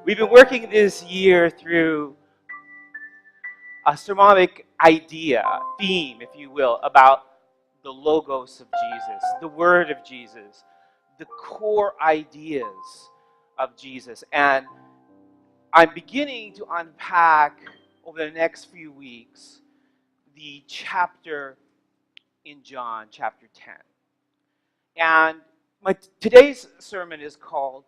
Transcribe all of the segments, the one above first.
We've been working this year through a sermonic idea, theme, if you will, about the Logos of Jesus, the Word of Jesus, the core ideas of Jesus. And I'm beginning to unpack over the next few weeks the chapter in John, chapter 10. And today's sermon is called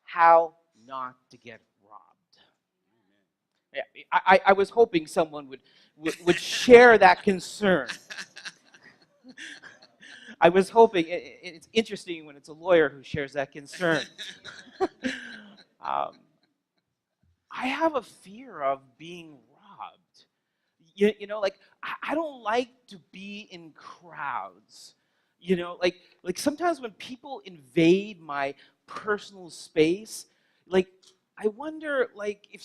How Not to Get Robbed. Yeah, I was hoping someone would share that concern. I was hoping, it's interesting when it's a lawyer who shares that concern. I have a fear of being robbed. You know, like, I don't like to be in crowds. You know, like sometimes when people invade my personal space, like, I wonder, like, if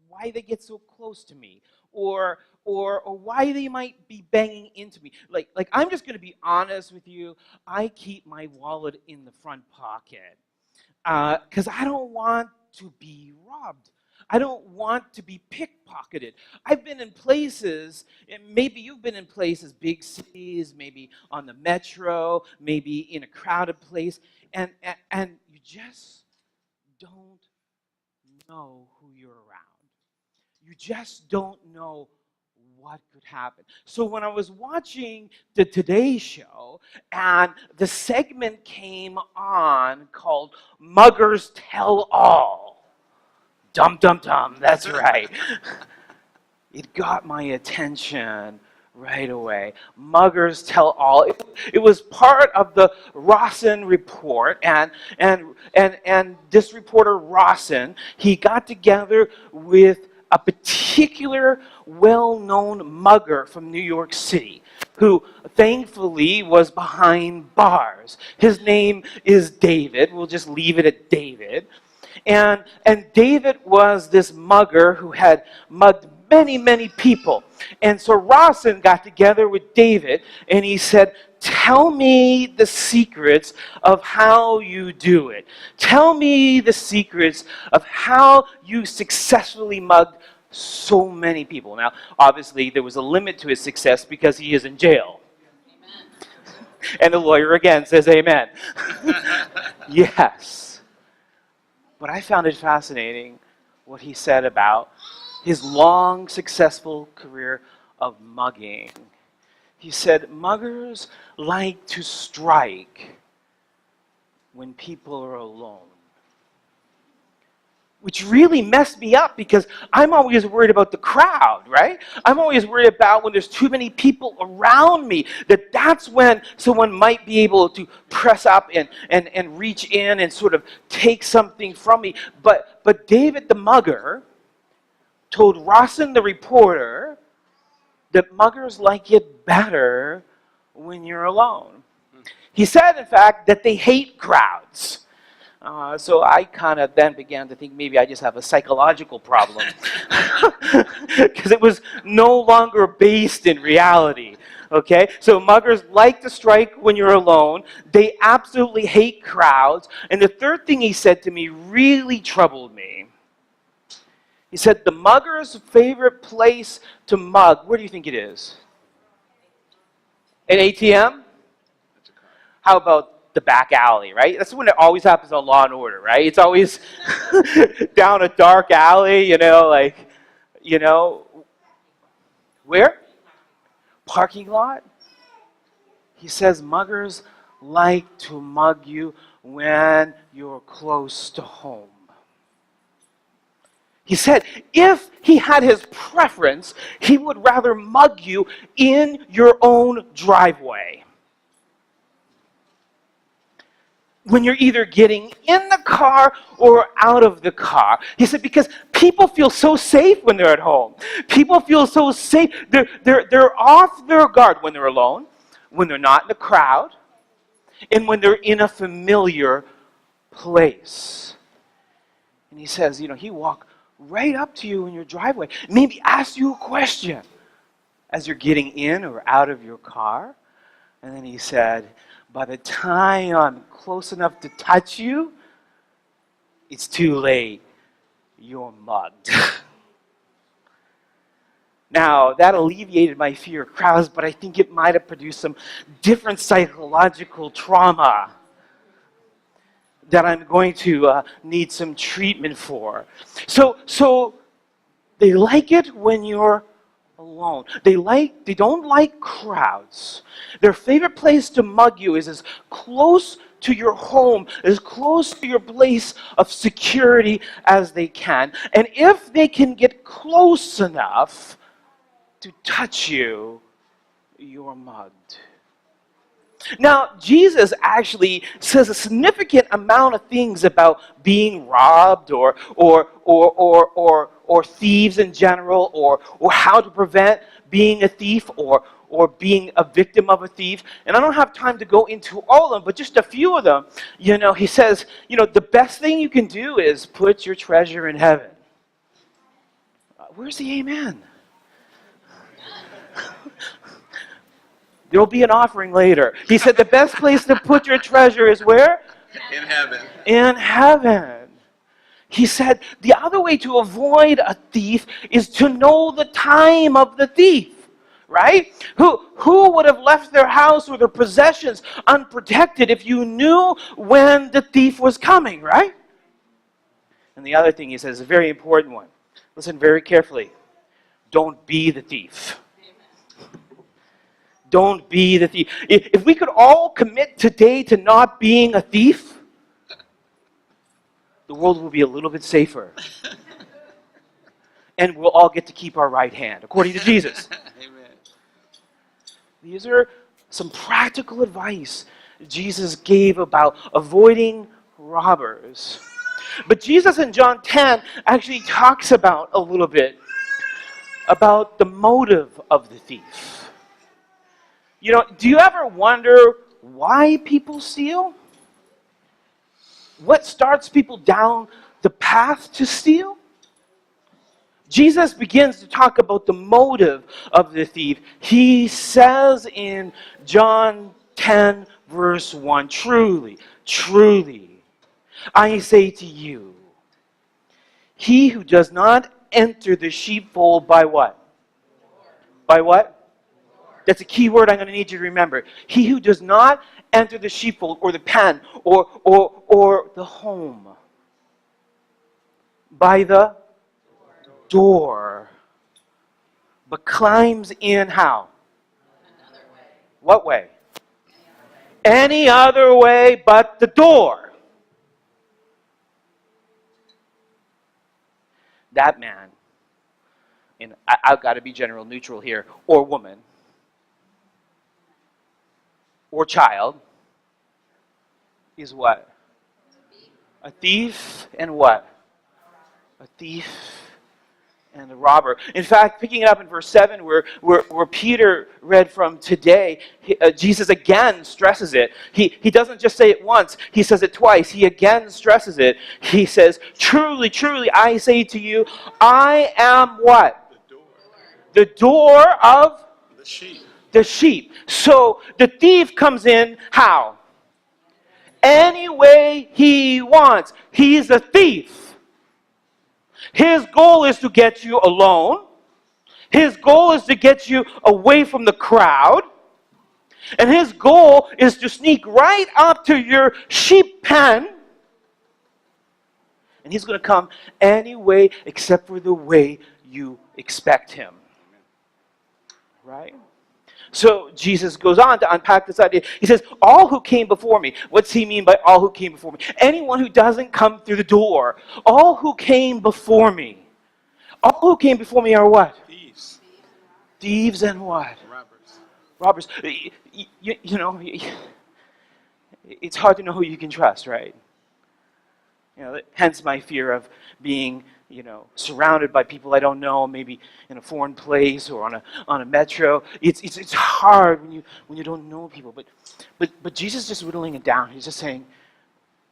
why they get so close to me, or why they might be banging into me. Like I'm just going to be honest with you. I keep my wallet in the front pocket because I don't want to be robbed. I don't want to be pickpocketed. I've been in places, and maybe you've been in places, big cities, maybe on the metro, maybe in a crowded place, and you just don't know who you're around. You just don't know what could happen. So when I was watching the Today Show, and the segment came on called Muggers Tell All. Dum, dum, dum, that's right. It got my attention right away. Muggers Tell All. It was part of the Rawson report, and this reporter Rawson, he got together with a particular well-known mugger from New York City, who thankfully was behind bars. His name is David. We'll just leave it at David. And David was this mugger who had mugged many, many people. And so Rawson got together with David, and he said, tell me the secrets of how you do it. Tell me the secrets of how you successfully mugged so many people. Now, obviously, there was a limit to his success because he is in jail. Amen. And the lawyer again says amen. Yes. But I found it fascinating what he said about his long, successful career of mugging. He said, muggers like to strike when people are alone. Which really messed me up because I'm always worried about the crowd, right? I'm always worried about when there's too many people around me, that's when someone might be able to press up and reach in and sort of take something from me. But David the mugger told Rawson the reporter that muggers like it better when you're alone. He said, in fact, that they hate crowds. So I kind of then began to think maybe I just have a psychological problem because it was no longer based in reality. Okay, so muggers like to strike when you're alone. They absolutely hate crowds. And the third thing he said to me really troubled me. He said, the mugger's favorite place to mug, where do you think it is? An ATM? How about the back alley, right? That's when it always happens on Law and Order, right? It's always down a dark alley, where? Parking lot? He says muggers like to mug you when you're close to home. He said if he had his preference, he would rather mug you in your own driveway. When you're either getting in the car or out of the car. He said, because people feel so safe when they're at home. People feel so safe. They're off their guard when they're alone, when they're not in a crowd, and when they're in a familiar place. And he says, he walk right up to you in your driveway, maybe ask you a question as you're getting in or out of your car. And then he said, by the time I'm close enough to touch you, it's too late. You're mugged. Now, that alleviated my fear of crowds, but I think it might have produced some different psychological trauma that I'm going to need some treatment for. So they like it when you're alone. They don't like crowds. Their favorite place to mug you is as close to your home, as close to your place of security as they can. And if they can get close enough to touch you, you're mugged. Now, Jesus actually says a significant amount of things about being robbed or thieves in general, or how to prevent being a thief or being a victim of a thief. And I don't have time to go into all of them, but just a few of them. He says, the best thing you can do is put your treasure in heaven. Where's the amen? There'll be an offering later. He said the best place to put your treasure is where? In heaven. In heaven. He said the other way to avoid a thief is to know the time of the thief. Right? Who would have left their house or their possessions unprotected if you knew when the thief was coming, right? And the other thing he says is a very important one. Listen very carefully. Don't be the thief. Don't be the thief. If we could all commit today to not being a thief, the world will be a little bit safer. And we'll all get to keep our right hand, according to Jesus. Amen. These are some practical advice Jesus gave about avoiding robbers. But Jesus in John 10 actually talks about a little bit about the motive of the thief. Do you ever wonder why people steal? What starts people down the path to steal? Jesus begins to talk about the motive of the thief. He says in John 10, verse 1, truly, truly, I say to you, he who does not enter the sheepfold by what? By what? That's a key word I'm going to need you to remember. He who does not enter the sheepfold or the pen or the home by the door, but climbs in how? Another way. What way? Any other way but the door. That man, and I've got to be general neutral here, or woman, or child, is what? A thief and what? A thief and a robber. In fact, picking it up in verse 7, where Peter read from today, Jesus again stresses it. He doesn't just say it once, he says it twice. He again stresses it. He says, truly, truly, I say to you, I am what? The door. The door of? The sheep. The sheep. So the thief comes in how? Any way he wants. He's a thief. His goal is to get you alone. His goal is to get you away from the crowd. And his goal is to sneak right up to your sheep pen. And he's going to come any way except for the way you expect him. Right? So Jesus goes on to unpack this idea. He says, all who came before me. What's he mean by all who came before me? Anyone who doesn't come through the door. All who came before me. All who came before me are what? Thieves. Thieves and what? Robbers. Robbers. It's hard to know who you can trust, right? Hence my fear of being surrounded by people I don't know, maybe in a foreign place or on a metro. It's hard when you don't know people. But Jesus is just whittling it down. He's just saying,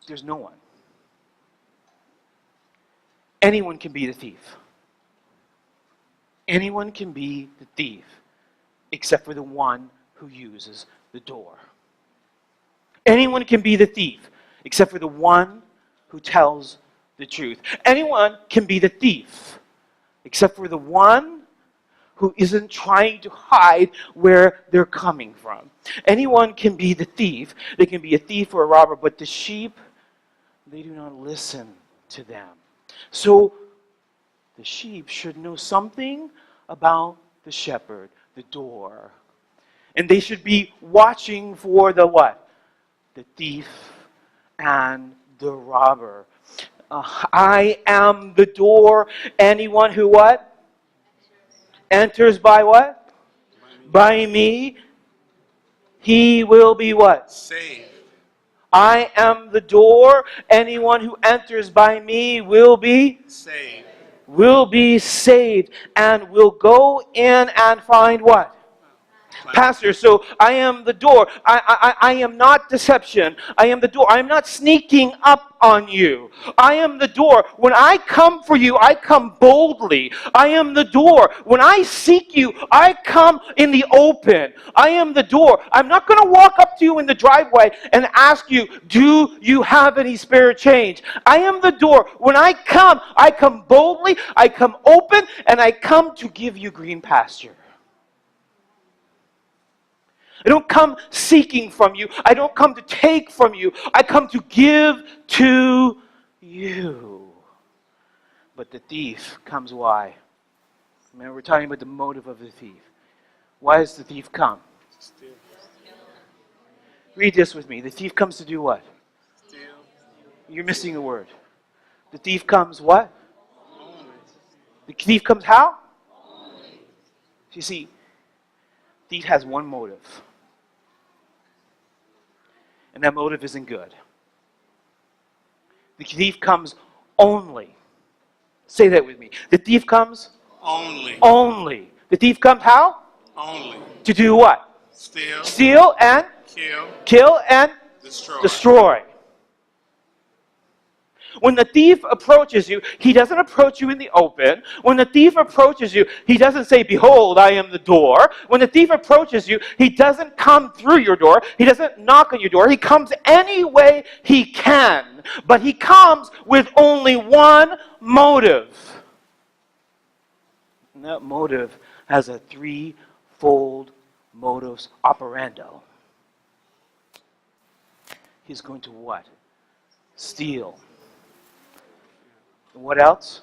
there's no one. Anyone can be the thief. Anyone can be the thief, except for the one who uses the door. Anyone can be the thief, except for the one who tells the truth. Anyone can be the thief, except for the one who isn't trying to hide where they're coming from. Anyone can be the thief. They can be a thief or a robber, but the sheep, they do not listen to them. So the sheep should know something about the shepherd, the door. And they should be watching for the what? The thief and the robber. I am the door. Anyone who what? Enters by what? By me. He will be what? Saved. I am the door. Anyone who enters by me will be Saved. Will be saved and will go in and find what? Pastor, so I am the door. I am not deception. I am the door. I am not sneaking up on you. I am the door. When I come for you, I come boldly. I am the door. When I seek you, I come in the open. I am the door. I'm not going to walk up to you in the driveway and ask you, do you have any spare change? I am the door. When I come boldly, I come open, and I come to give you green pasture. I don't come seeking from you. I don't come to take from you. I come to give to you. But the thief comes why? Remember, we're talking about the motive of the thief. Why does the thief come? Steal. Read this with me. The thief comes to do what? Steal. You're missing a word. The thief comes what? Only. The thief comes how? You see, the thief has one motive. And that motive isn't good. The thief comes only. Say that with me. The thief comes Only. only. The thief comes how? Only. To do what? Steal. Steal and kill and destroy. When the thief approaches you, he doesn't approach you in the open. When the thief approaches you, he doesn't say, behold, I am the door. When the thief approaches you, he doesn't come through your door. He doesn't knock on your door. He comes any way he can. But he comes with only one motive. And that motive has a threefold modus operandi. He's going to what? Steal. What else?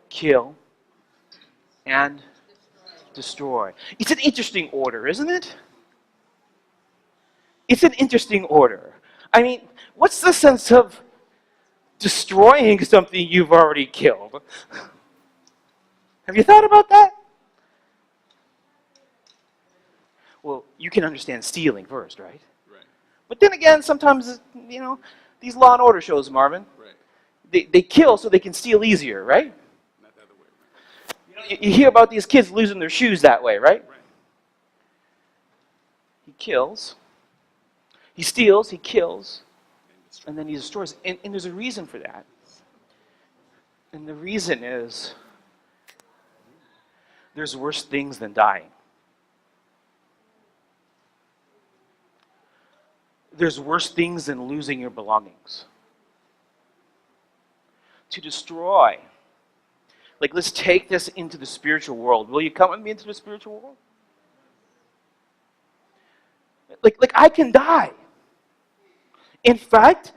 Kill and destroy. It's an interesting order, isn't it? It's an interesting order. I mean, what's the sense of destroying something you've already killed? Have you thought about that? Well, you can understand stealing first, right? Right. But then again, sometimes, these Law and Order shows, Marvin, Right. They kill so they can steal easier, right? Not the other way around. You hear about these kids losing their shoes that way, right? Right. He kills. He steals, he kills, and then he destroys. And there's a reason for that. And the reason is there's worse things than dying. There's worse things than losing your belongings. To destroy. Like, let's take this into the spiritual world. Will you come with me into the spiritual world? Like I can die. In fact,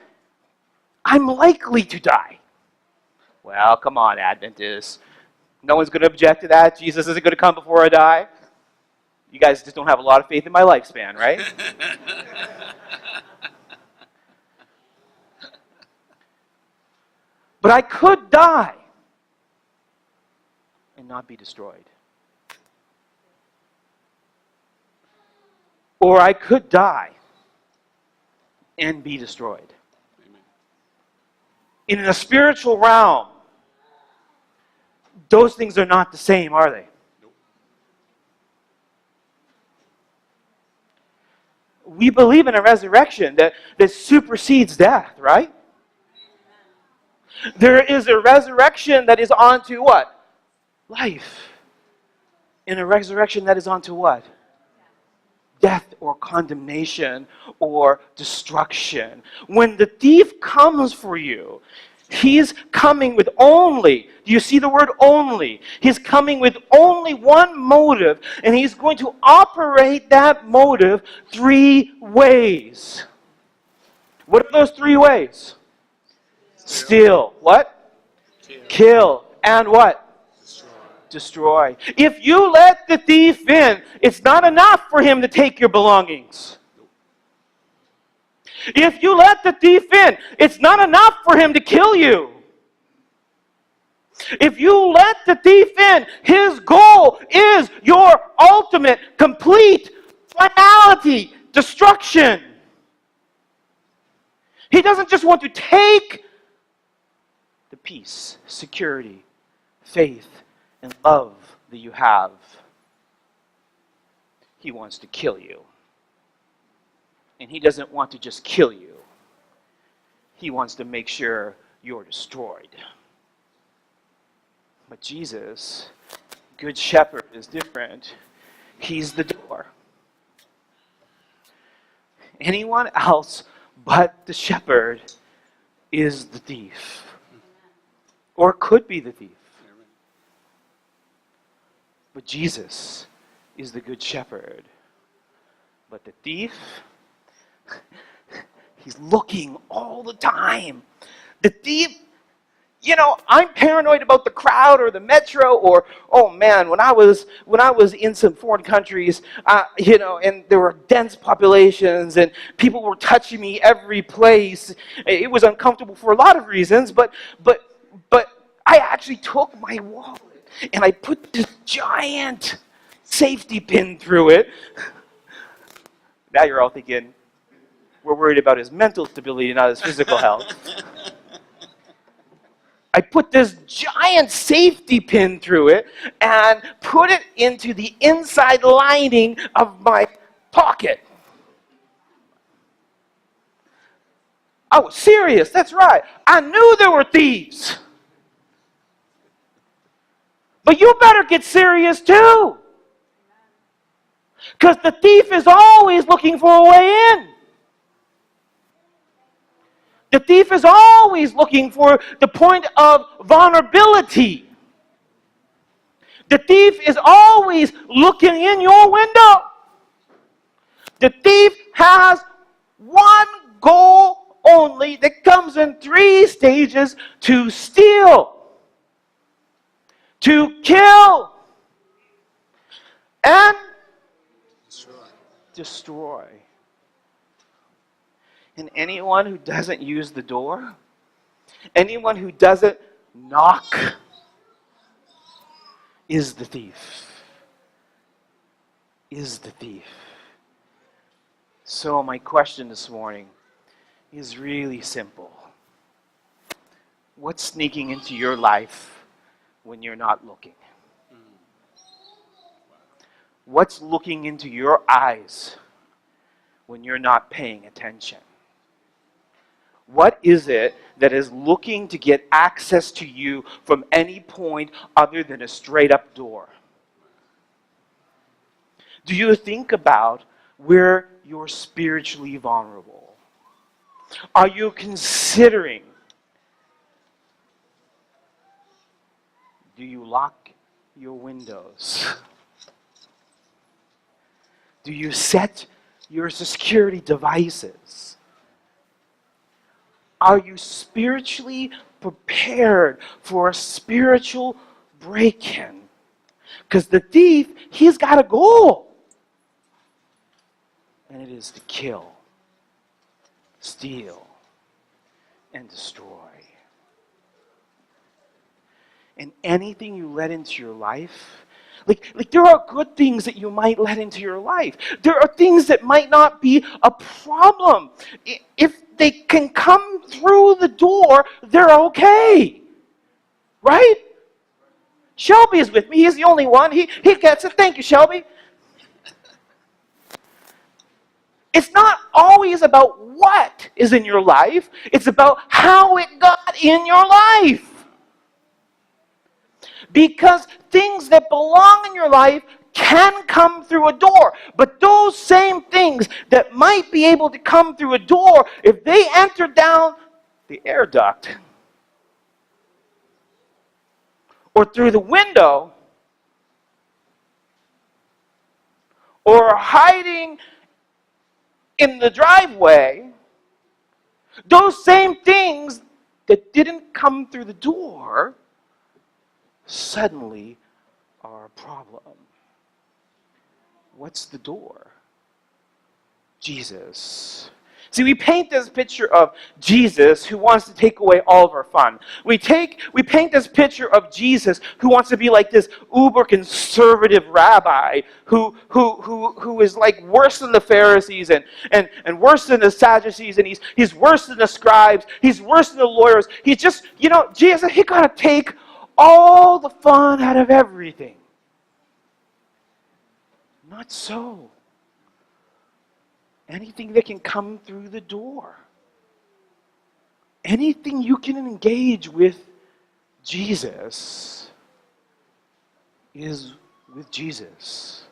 I'm likely to die. Well, come on, Adventists. No one's going to object to that. Jesus isn't going to come before I die. You guys just don't have a lot of faith in my lifespan, right? But I could die and not be destroyed. Or I could die and be destroyed. Amen. In a spiritual realm, those things are not the same, are they? Nope. We believe in a resurrection that supersedes death, right? There is a resurrection that is onto what? Life. And a resurrection that is onto what? Death or condemnation or destruction. When the thief comes for you, He's coming with only, do you see the word only? He's coming with only one motive, and he's going to operate that motive 3 ways. What are those 3 ways? Steal. What? Kill. And what? Destroy. If you let the thief in, it's not enough for him to take your belongings. If you let the thief in, it's not enough for him to kill you. If you let the thief in, his goal is your ultimate, complete, finality, destruction. He doesn't just want to take the peace, security, faith, and love that you have. He wants to kill you. And he doesn't want to just kill you. He wants to make sure you're destroyed. But Jesus, Good Shepherd, is different. He's the door. Anyone else but the shepherd is the thief. Or could be the thief. But Jesus is the Good Shepherd. But the thief, he's looking all the time. The thief, I'm paranoid about the crowd or the metro, or, oh man, when I was in some foreign countries, and there were dense populations and people were touching me every place. It was uncomfortable for a lot of reasons, but I actually took my wallet and I put this giant safety pin through it. Now you're all thinking, we're worried about his mental stability, not his physical health. I put this giant safety pin through it and put it into the inside lining of my pocket. I was serious, that's right. I knew there were thieves. But you better get serious too. Because the thief is always looking for a way in. The thief is always looking for the point of vulnerability. The thief is always looking in your window. The thief has one goal only that comes in 3 stages: to steal, to kill, and destroy. And anyone who doesn't use the door, anyone who doesn't knock, is the thief. Is the thief. So my question this morning is really simple. What's sneaking into your life when you're not looking? What's looking into your eyes when you're not paying attention? What is it that is looking to get access to you from any point other than a straight up door? Do you think about where you're spiritually vulnerable? Are you considering, do you lock your windows? Do you set your security devices? Are you spiritually prepared for a spiritual break-in? Because the thief, he's got a goal. And it is to kill, steal, and destroy. And anything you let into your life, like there are good things that you might let into your life. There are things that might not be a problem. If they can come through the door, they're okay. Right? Shelby is with me. He's the only one. He gets it. Thank you, Shelby. It's not always about what is in your life. It's about how it got in your life. Because things that belong in your life can come through a door. But those same things that might be able to come through a door, if they enter down the air duct, or through the window, or hiding in the driveway, those same things that didn't come through the door suddenly are a problem. What's the door? Jesus. See, we paint this picture of Jesus who wants to take away all of our fun. We paint this picture of Jesus who wants to be like this uber-conservative rabbi who is like worse than the Pharisees and worse than the Sadducees, and he's worse than the scribes, he's worse than the lawyers. He's just, Jesus, he got to take all the fun out of everything. Not so. Anything that can come through the door. Anything you can engage with Jesus is with Jesus.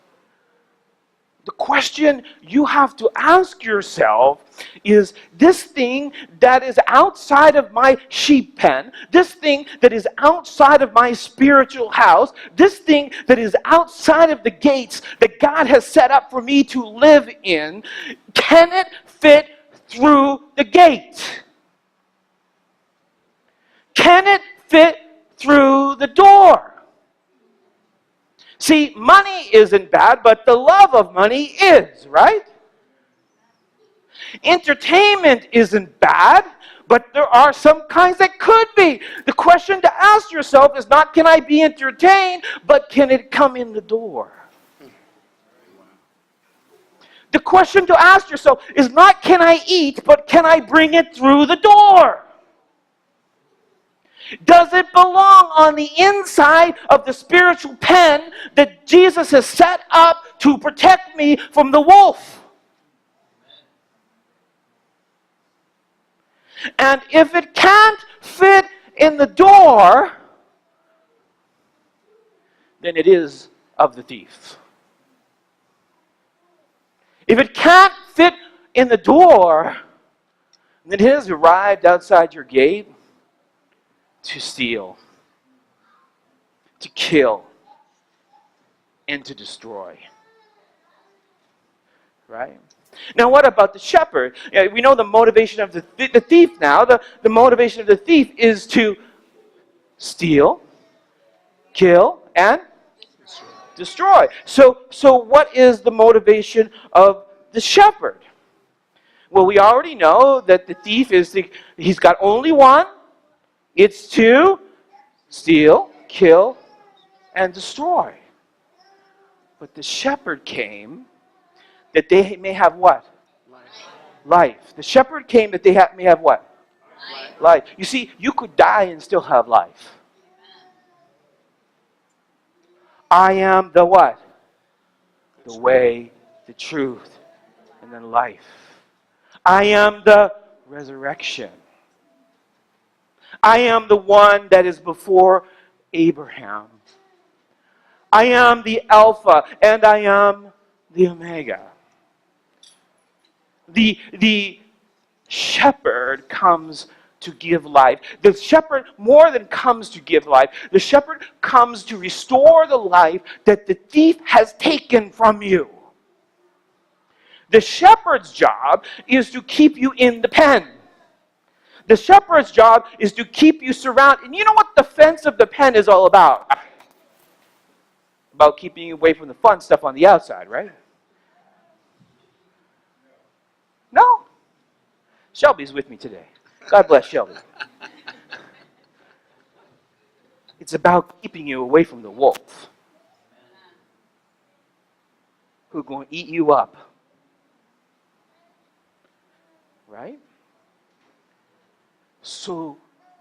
The question you have to ask yourself is, this thing that is outside of my sheep pen, this thing that is outside of my spiritual house, this thing that is outside of the gates that God has set up for me to live in, can it fit through the gate? Can it fit through the door? See, money isn't bad, but the love of money is, right? Entertainment isn't bad, but there are some kinds that could be. The question to ask yourself is not, can I be entertained, but can it come in the door? The question to ask yourself is not, can I eat, but can I bring it through the door? Does it belong on the inside of the spiritual pen that Jesus has set up to protect me from the wolf? And if it can't fit in the door, then it is of the thief. If it can't fit in the door, then it has arrived outside your gate to steal, to kill, and to destroy. Right? Now, what about the shepherd? We know the motivation of the thief now. The motivation of the thief is to steal, kill, and destroy. So what is the motivation of the shepherd? Well, we already know that the thief he's got only one. It's to steal, kill, and destroy. But the shepherd came that they may have what? Life. The shepherd came that they may have what? Life. You see, you could die and still have life. I am the what? The way, the truth, and the life. I am the resurrection. I am the one that is before Abraham. I am the Alpha and I am the Omega. The shepherd comes to give life. The shepherd more than comes to give life. The shepherd comes to restore the life that the thief has taken from you. The shepherd's job is to keep you in the pen. The shepherd's job is to keep you surrounded. And you know what the fence of the pen is all about? About keeping you away from the fun stuff on the outside, right? No? Shelby's with me today. God bless Shelby. It's about keeping you away from the wolf who's going to eat you up. Right? So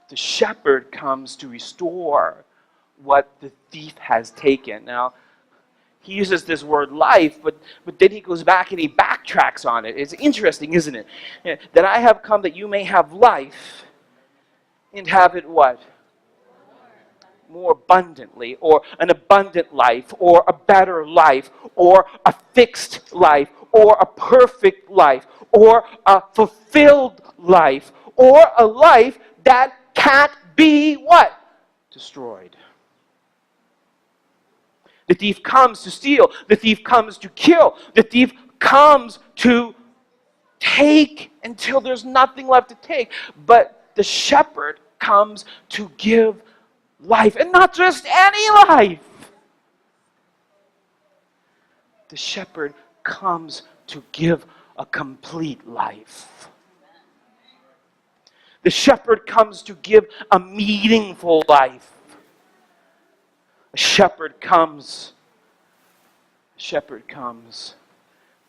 the shepherd comes to restore what the thief has taken. Now, he uses this word life, but then he goes back and he backtracks on it. It's interesting, isn't it? That I have come that you may have life and have it what? More abundantly, or an abundant life, or a better life, or a fixed life, or a perfect life, or a fulfilled life, or a life that can't be what? Destroyed. The thief comes to steal. The thief comes to kill. The thief comes to take until there's nothing left to take. But the shepherd comes to give life, and not just any life. The shepherd comes to give a complete life. The shepherd comes to give a meaningful life. A shepherd comes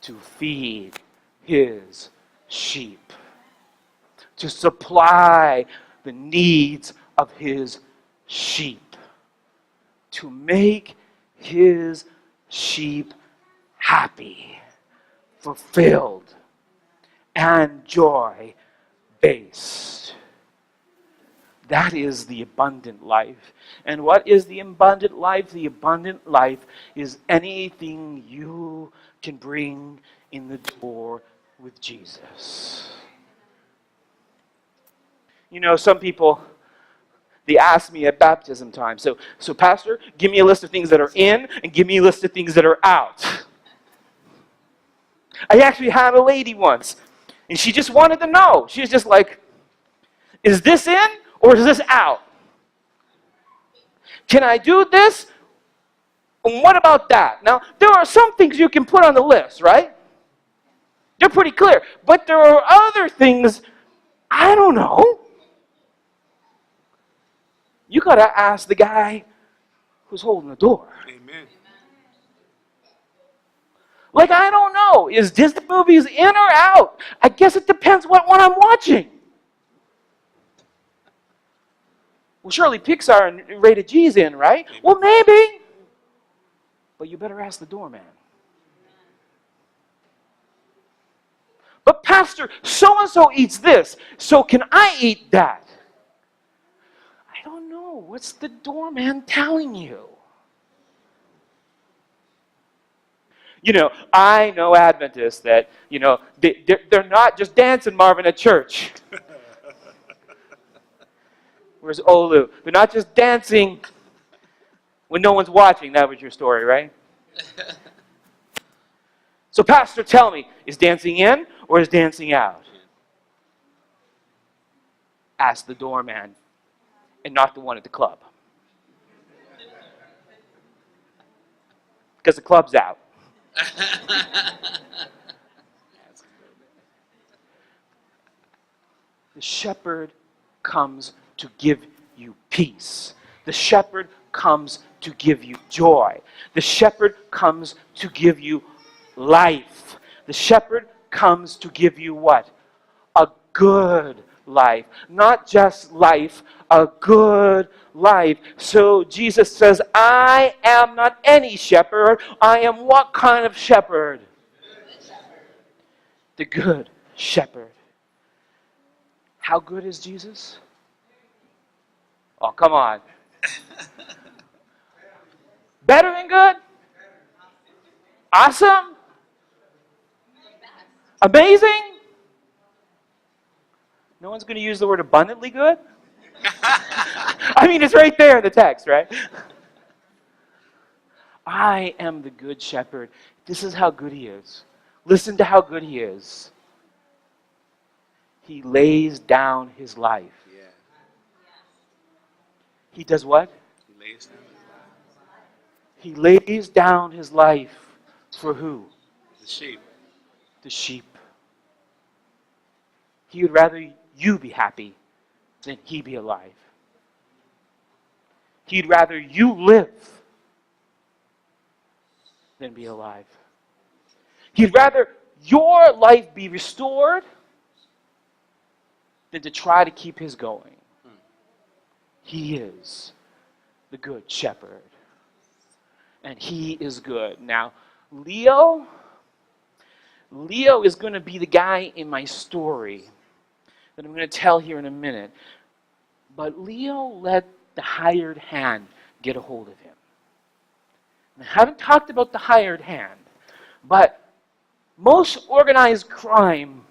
to feed his sheep, to supply the needs of his sheep, to make his sheep happy, fulfilled, and joy-based. That is the abundant life. And what is the abundant life? The abundant life is anything you can bring in the door with Jesus. You know, some people, they ask me at baptism time, so Pastor, give me a list of things that are in and give me a list of things that are out. I actually had a lady once, and she just wanted to know. She was just like, is this in or is this out? Can I do this? And what about that? Now, there are some things you can put on the list, right? They're pretty clear. But there are other things, I don't know. You got to ask the guy who's holding the door. Amen. Like, I don't know. Is Disney movies in or out? I guess it depends what one I'm watching. Well, surely Pixar and rated G's in, right? Amen. Well, maybe. But you better ask the doorman. But Pastor, so-and-so eats this, so can I eat that? I don't know. What's the doorman telling you? You know, I know Adventists that, you know, they're not just dancing, Marvin, at church. Where's Olu? They're not just dancing when no one's watching. That was your story, right? So, Pastor, tell me, is dancing in or is dancing out? Ask the doorman and not the one at the club. Because the club's out. The shepherd comes to give you peace. The shepherd comes to give you joy. The shepherd comes to give you life. The shepherd comes to give you what? A good life. Not just life, a good life. So Jesus says, I am not any shepherd. I am what kind of shepherd? The good shepherd. How good is Jesus? Oh, come on. Better than good? Awesome? Amazing? No one's going to use the word abundantly good? I mean, it's right there in the text, right? I am the good shepherd. This is how good he is. Listen to how good he is. He lays down his life. Yeah. He does what? He lays down his life. He lays down his life for who? The sheep. The sheep. He would rather you be happy than he be alive. He'd rather you live than be alive. He'd rather your life be restored than to try to keep his going. He is the good shepherd. And he is good. Now, Leo is going to be the guy in my story that I'm going to tell here in a minute. But Leo let the hired hand get a hold of him. And I haven't talked about the hired hand, but most organized crime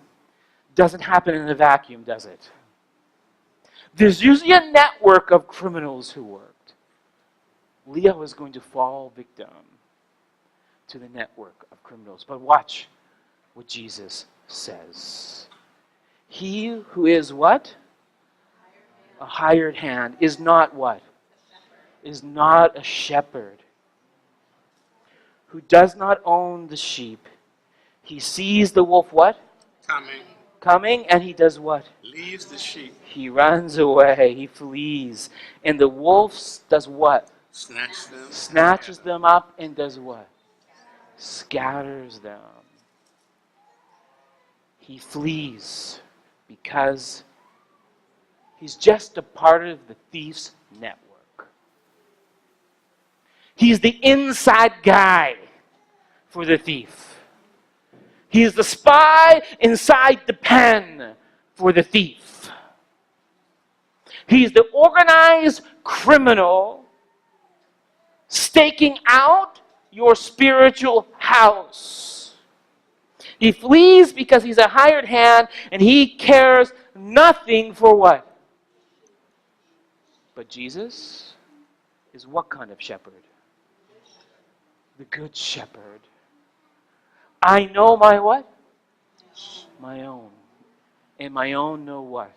doesn't happen in a vacuum, does it? There's usually a network of criminals who worked. Leo is going to fall victim to the network of criminals. But watch what Jesus says. He who is what? A hired hand is not what? Is not a shepherd. Who does not own the sheep. He sees the wolf what? Coming, and he does what? Leaves the sheep. He runs away. He flees. And the wolf does what? Snatches them up and does what? Scatters them. He flees because he's just a part of the thief's network. He's the inside guy for the thief. He is the spy inside the pen for the thief. He's the organized criminal staking out your spiritual house. He flees because he's a hired hand and he cares nothing for what? But Jesus is what kind of shepherd? The good shepherd. I know my what? My own. And my own know what?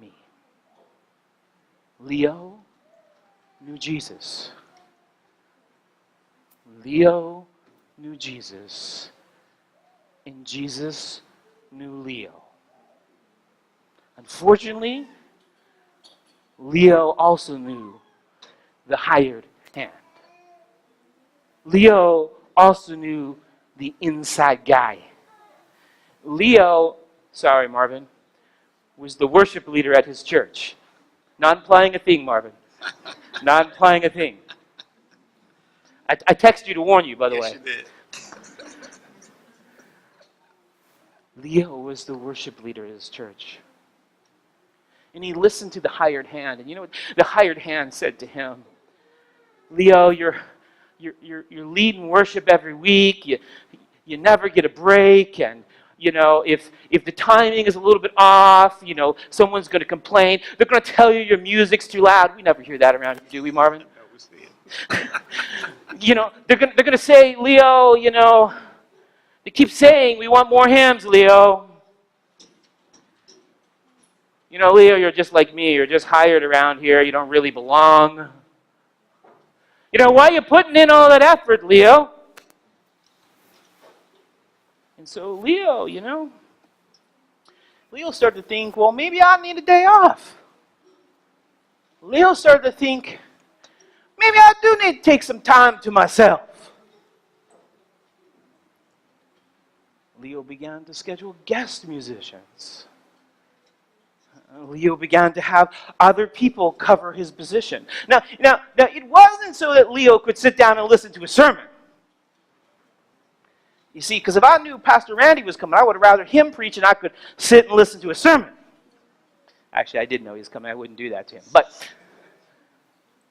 Me. Leo knew Jesus. Leo knew Jesus. And Jesus knew Leo. Unfortunately, Leo also knew the hired hand. Leo also knew the inside guy. Leo, sorry Marvin, was the worship leader at his church. Not implying a thing, Marvin. Not implying a thing. I texted you to warn you, by the way. Yes, you did. Leo was the worship leader at his church. And he listened to the hired hand. And you know what the hired hand said to him? Leo, you're leading worship every week. You never get a break. And, you know, if the timing is a little bit off, you know, someone's going to complain. They're going to tell you your music's too loud. We never hear that around here, do we, Marvin? No, we see it. You know, they're going to say, Leo, you know, they keep saying, we want more hymns, Leo. You know, Leo, you're just like me. You're just hired around here. You don't really belong. You know, why are you putting in all that effort, Leo? And so Leo, you know, Leo started to think, well, maybe I need a day off. Leo started to think, maybe I do need to take some time to myself. Leo began to schedule guest musicians. Leo began to have other people cover his position. Now, it wasn't so that Leo could sit down and listen to a sermon. You see, because if I knew Pastor Randy was coming, I would have rather him preach and I could sit and listen to a sermon. Actually, I did know he was coming. I wouldn't do that to him. But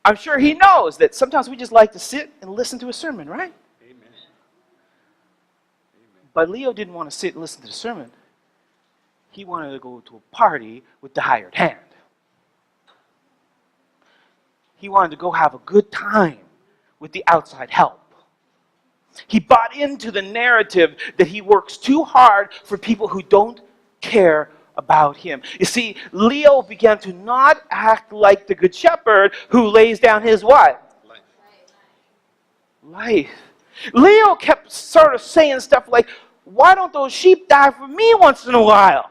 I'm sure he knows that sometimes we just like to sit and listen to a sermon, right? Amen. But Leo didn't want to sit and listen to the sermon. He wanted to go to a party with the hired hand. He wanted to go have a good time with the outside help. He bought into the narrative that he works too hard for people who don't care about him. You see, Leo began to not act like the good shepherd who lays down his what? Life. Leo kept sort of saying stuff like, why don't those sheep die for me once in a while?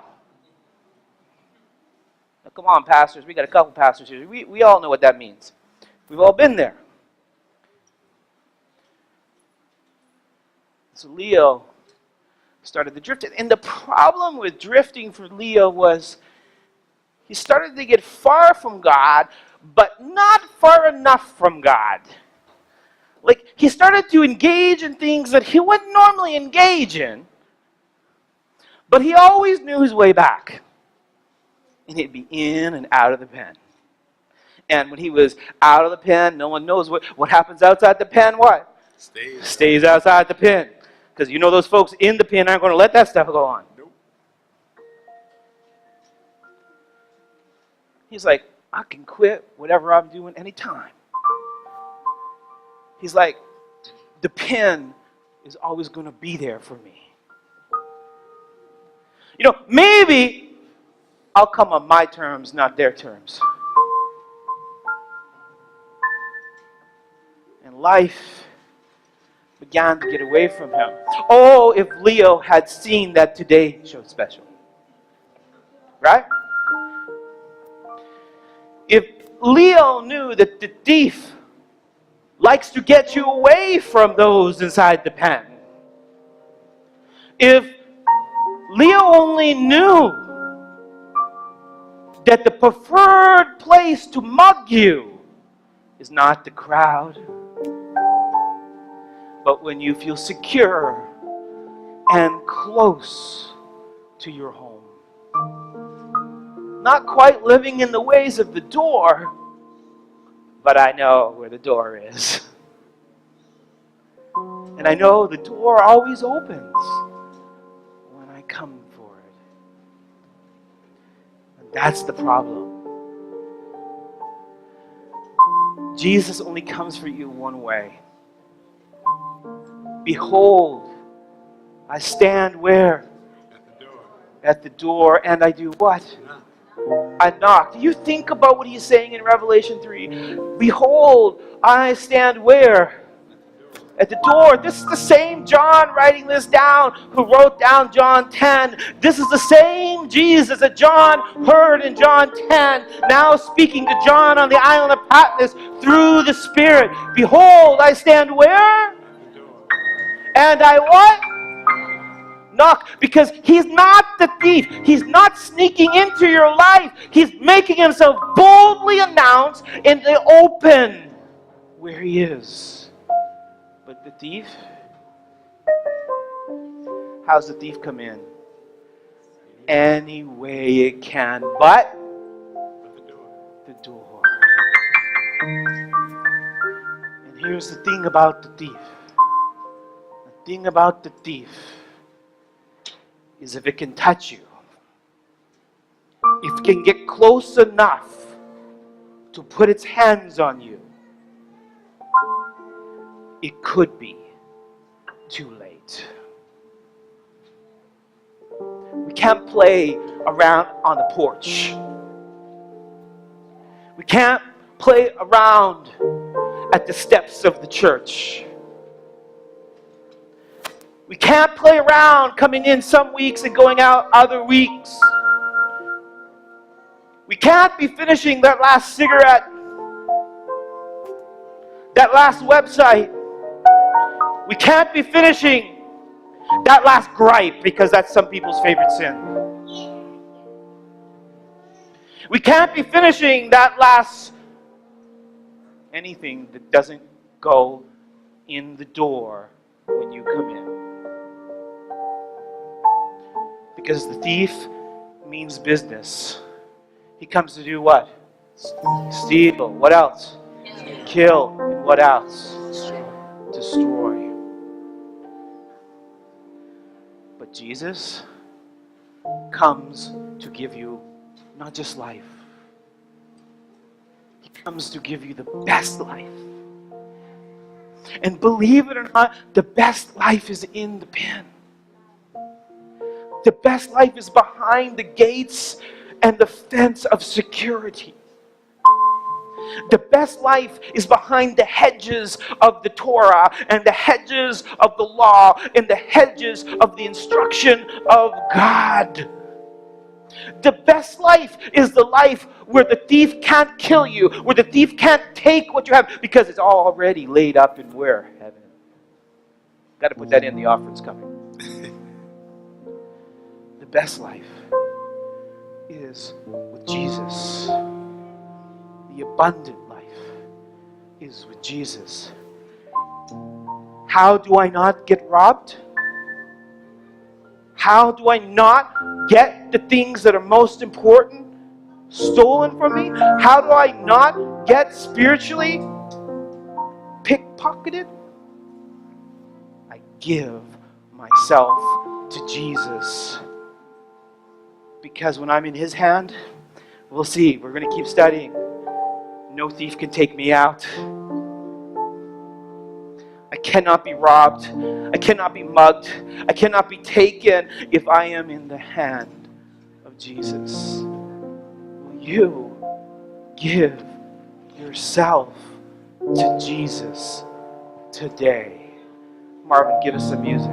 Now, come on, pastors. We got a couple pastors here. We all know what that means. We've all been there. So Leo started to drift. And the problem with drifting for Leo was he started to get far from God, but not far enough from God. Like, he started to engage in things that he wouldn't normally engage in, but he always knew his way back. And he'd be in and out of the pen. And when he was out of the pen, no one knows what happens outside the pen. What? Stays outside the pen. Because you know those folks in the pen aren't going to let that stuff go on. Nope. He's like, I can quit whatever I'm doing anytime. He's like, the pen is always going to be there for me. You know, maybe I'll come on my terms, not their terms. And life began to get away from him. Oh, if Leo had seen that Today Show special. Right? If Leo knew that the thief likes to get you away from those inside the pen. If Leo only knew that the preferred place to mug you is not the crowd, but when you feel secure and close to your home. Not quite living in the ways of the door, but I know where the door is. And I know the door always opens when I come for it. And that's the problem. Jesus only comes for you one way. Behold, I stand where? At the door. At the door, and I do what? Knock. I knock. Do you think about what he's saying in Revelation 3? Behold, I stand where? At the door. This is the same John writing this down who wrote down John 10. This is the same Jesus that John heard in John 10, now speaking to John on the island of Patmos through the Spirit. Behold, I stand where? At the door. And I what? Knock. Because he's not the thief. He's not sneaking into your life. He's making himself boldly announced in the open where he is. But the thief, how's the thief come in? Any way it can, but At the door. the door. And here's the thing about the thief. The thing about the thief is if it can touch you, if it can get close enough to put its hands on you, it could be too late. We can't play around on the porch. We can't play around at the steps of the church. We can't play around coming in some weeks and going out other weeks. We can't be finishing that last cigarette, that last website. We can't be finishing that last gripe, because that's some people's favorite sin. We can't be finishing that last anything that doesn't go in the door when you come in. Because the thief means business. He comes to do what? Steal. What else? Kill. And what else? Destroy. But Jesus comes to give you not just life. He comes to give you the best life. And believe it or not, the best life is in the pen. The best life is behind the gates and the fence of security. The best life is behind the hedges of the Torah and the hedges of the law and the hedges of the instruction of God. The best life is the life where the thief can't kill you, where the thief can't take what you have, because it's already laid up in where? Heaven. Got to put that in, the offering's coming. The best life is with Jesus. The abundant life is with Jesus. How do I not get robbed? How do I not get the things that are most important stolen from me? How do I not get spiritually pickpocketed? I give myself to Jesus. Because when I'm in His hand, we'll see. We're going to keep studying. No thief can take me out. I cannot be robbed. I cannot be mugged. I cannot be taken if I am in the hand of Jesus. Will you give yourself to Jesus today? Marvin, give us some music.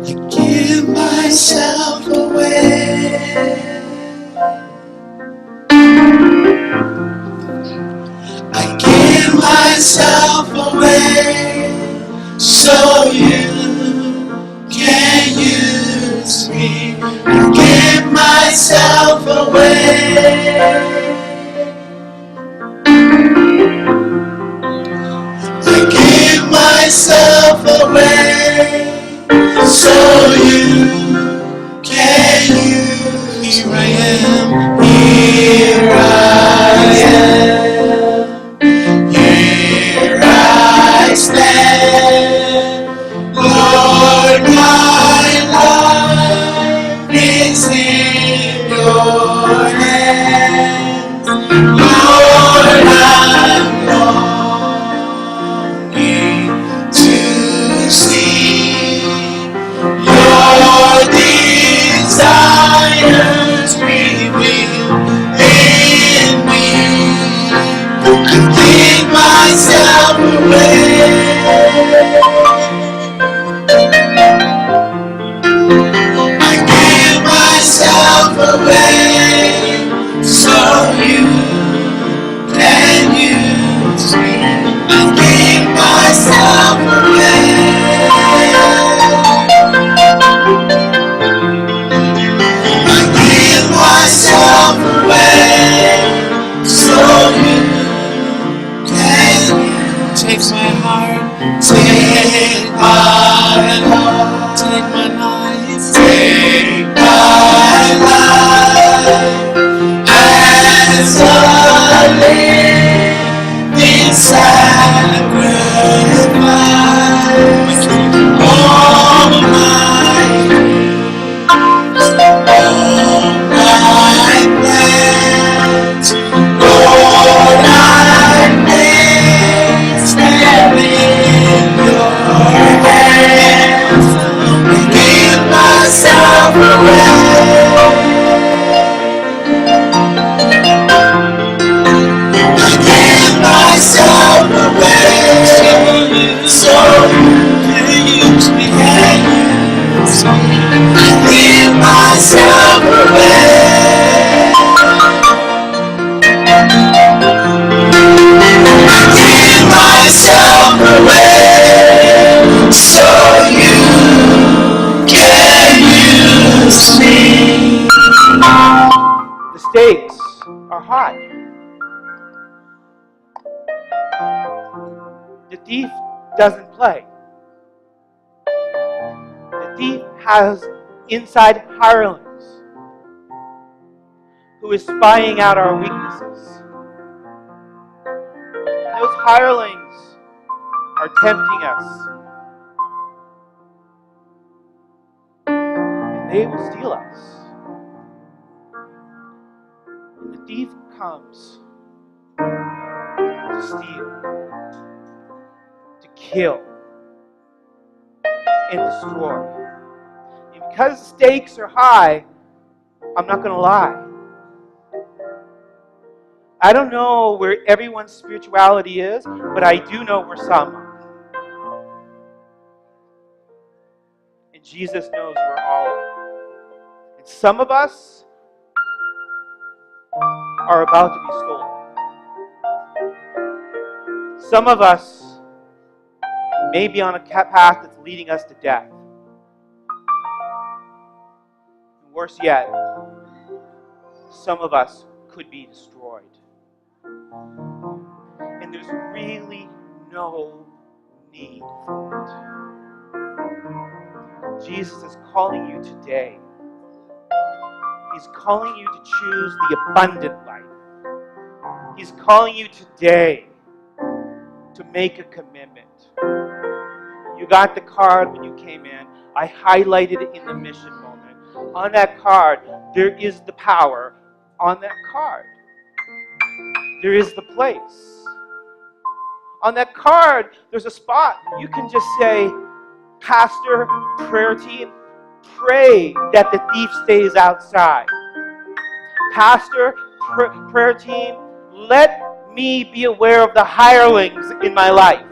I give myself away. I give myself away so you can use me. I give myself away. I give myself away so you can use. Here I am, here I am, here I stand. Lord, my life is in your hands. Lord, I'm longing to see your desires revealed in me. I give myself away. I give myself away so you can use me. I give myself away. I give myself away so you can take my heart, take my heart, take my life, take my life as a living sacrifice. All my plans, Lord, I place them in your hands. I give myself away. I give myself away so you can use me. I give myself away. I give myself away so you can use me. The stakes are high. The thief doesn't play. The thief has inside hirelings who is spying out our weaknesses. And those hirelings are tempting us. And they will steal us. And the thief comes to steal, to kill, and destroy. And because the stakes are high, I'm not going to lie. I don't know where everyone's spirituality is, but I do know where some are. And Jesus knows where all are. And some of us are about to be stolen. Some of us may be on a path that's leading us to death. And worse yet, some of us could be destroyed. And there's really no need for it. Jesus is calling you today. He's calling you to choose the abundant life. He's calling you today to make a commitment. You got the card when you came in. I highlighted it in the mission moment. On that card, there is the power on that card. there is the place. On that card, there's a spot. You can just say, Pastor, prayer team, pray that the thief stays outside. Pastor, prayer team, let me be aware of the hirelings in my life.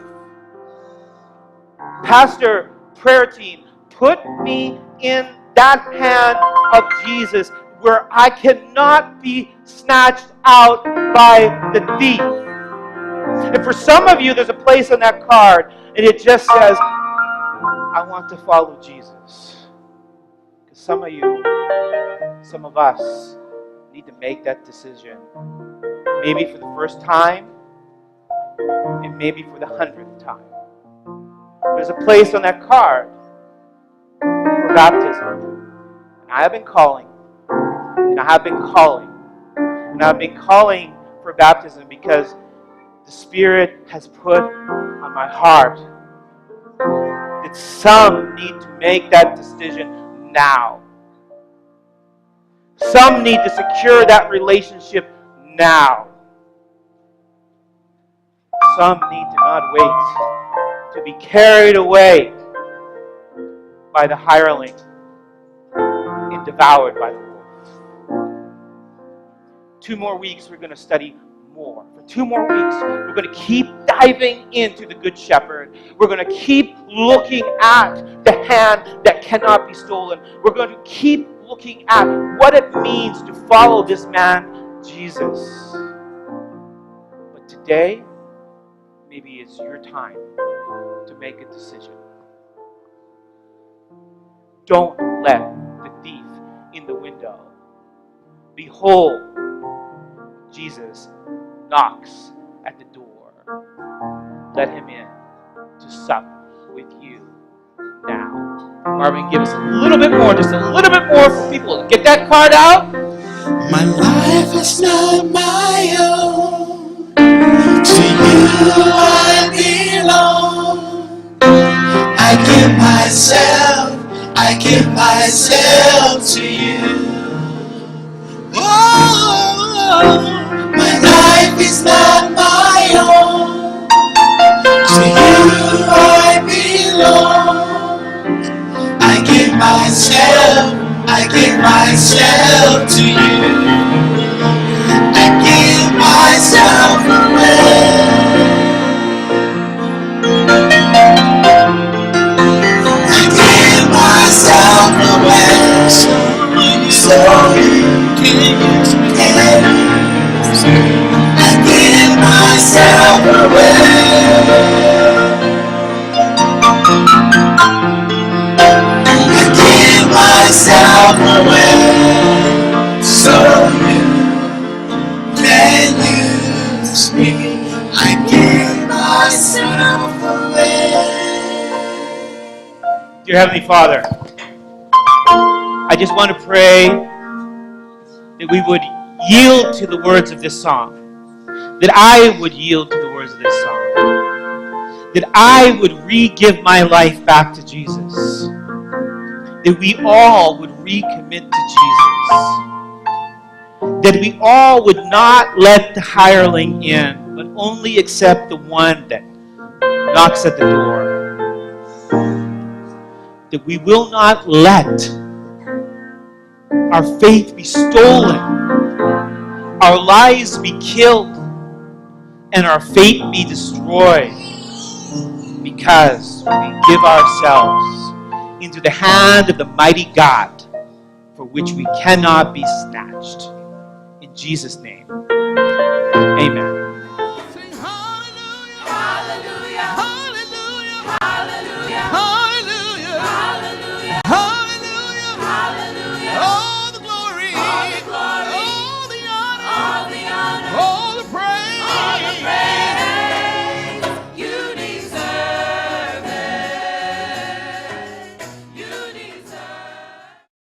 Pastor, prayer team, put me in that hand of Jesus where I cannot be snatched out by the thief. And for some of you, there's a place on that card, and it just says, I want to follow Jesus. Because some of you, some of us, need to make that decision. Maybe for the first time, and maybe for the 100th time. There's a place on that card for baptism. And I have been calling, and I have been calling, and I've been calling for baptism because the Spirit has put on my heart that some need to make that decision now. Some need to secure that relationship now. Some need to not wait to be carried away by the hireling and devoured by the wolf. 2 more weeks, we're going to study more. For 2 more weeks, we're going to keep diving into the Good Shepherd. We're going to keep looking at the hand that cannot be stolen. We're going to keep looking at what it means to follow this man, Jesus. But today, maybe it's your time to make a decision. Don't let the thief in the window. Behold, Jesus knocks at the door. Let him in to sup with you now. Marvin, give us a little bit more, just a little bit more for people. Get that card out. My life is not my own. To you I belong. I give myself to you. Oh, my life is not my own. To you I belong. I give myself to you. I give myself away. I give myself away. So you can use me. I give myself away. I give myself away. So you can use me. I give myself away. Dear Heavenly Father, I just want to pray that we would yield to the words of this song. That I would yield to the words of this song. That I would re-give my life back to Jesus. That we all would recommit to Jesus. That we all would not let the hireling in, but only accept the one that knocks at the door. That we will not let our faith be stolen, our lives be killed, and our faith be destroyed because we give ourselves into the hand of the mighty God for which we cannot be snatched. In Jesus' name, amen.